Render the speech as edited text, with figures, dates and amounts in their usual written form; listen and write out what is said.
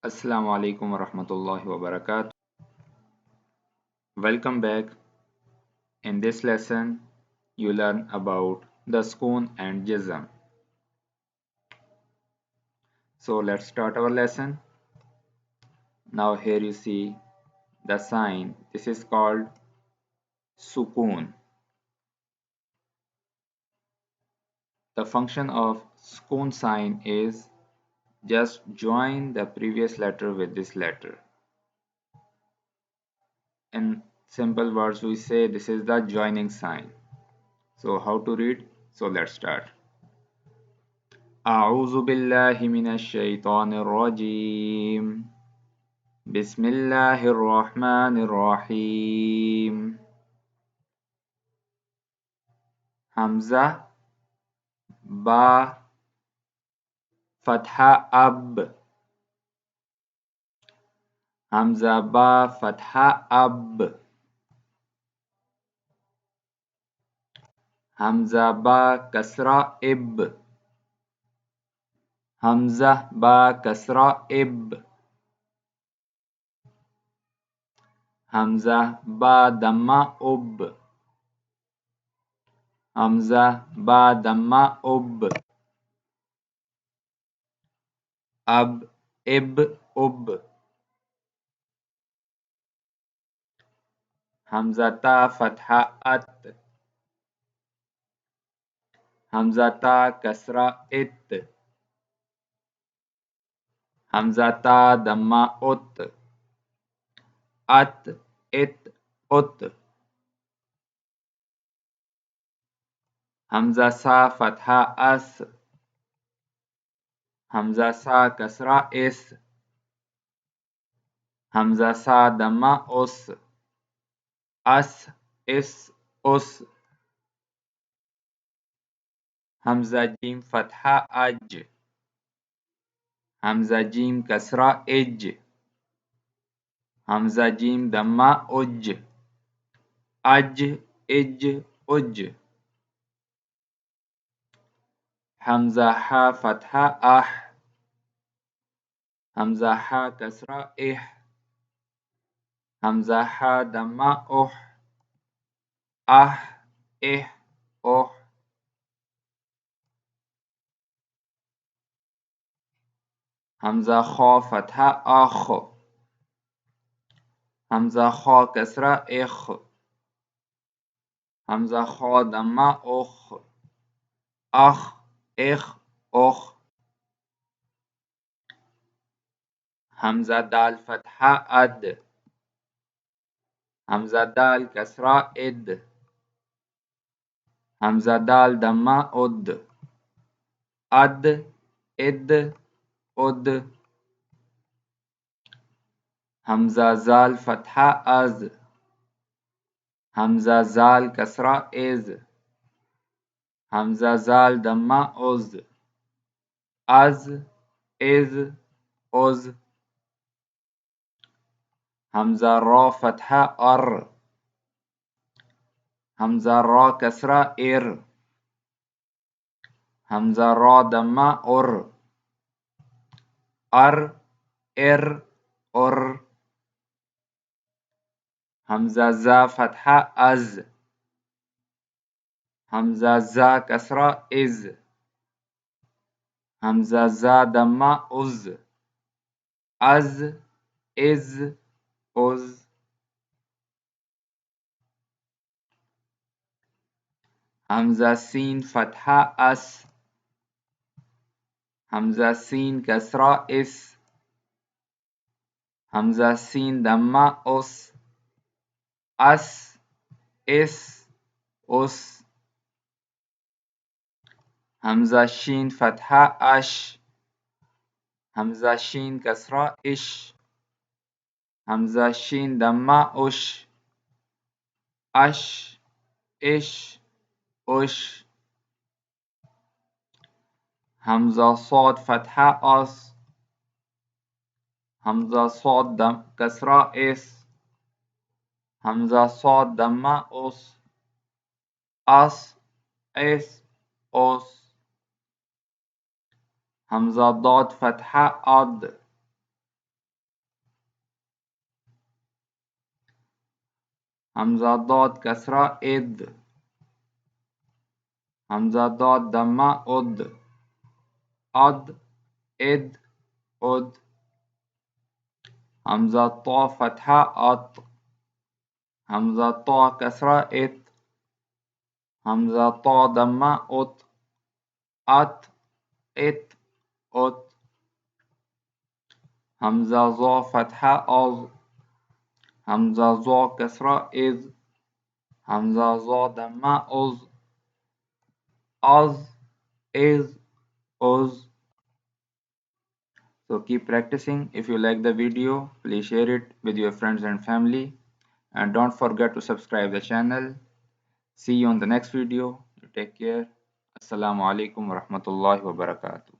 Assalamu alaikum warahmatullahi wabarakatuh. Welcome back. In this lesson, you learn about the Sukoon and Jazm. So let's start our lesson. Now here you see the sign. This is called Sukoon. The function of Sukoon sign is just join the previous letter with this letter. In simple words, we say this is the joining sign. So how to read? So let's start. أعوذ بالله من الشيطان الرجيم بسم الله الرحمن الرحيم همزة با فتحة أب همزة با فتحة أب همزة با كسرة إب همزة با كسرة إب همزة با دمة أب همزة با دمة أب أب إب أب همزة تا فتحة أت همزة تا كسرة إت همزة تا دمة أت أت إت أت همزة سا فتحة أس همزة سا كسرة إس همزة سا دمة أس أس إس أس همزة جيم فتحة أج همزة جيم كسرة إج همزة جيم دمة أج أج إج أج همزة حا فتحة أح همزة حا كسرة إح همزة حا دمة أح أح إح أح همزة خا فتحة أخ همزة خا كسرة إخ همزة خا دمة أخ أخ إخ أخ همزة دال فتحة أد همزة دال كسرة إد همزة دال دمة أد أد إد أد همزة زال فتحة أز همزة زال كسرة إز همزة زال دمة أز أز إز أز همزة را فتحة أر همزة را كسرة إر همزة را دمة أر أر إر أر همزة زا فتحة أز همزة زا كسرة إز همزة زا دمة أز أز إز أز همزة سين فتحة أس همزة سين كسرة إس همزة سين دمة أس أس إس أس همزة شين فتحة أش همزة شين كسرة إش همزة شين دمة أش أش إش أش همزة صاد فتحة أس همزة صاد دم كسرة إس همزة صاد دمة أس أس إس أس همزة ضاد فتحة أد Hamza dot kasra id. Hamza dot damma ud. Ad, id, ud. Hamza ta fatha at. Hamza ta kasra it. Hamza ta damma ut. At, it, ut. Hamza za fatha az. Hamza za kasra iz. Hamza za damma uz. Az, is, uz. So keep practicing. If you like the video, please share it with your friends and family. And don't forget to subscribe the channel. See you on the next video. You take care. Assalamu alaikum wa rahmatullahi wa barakatuh.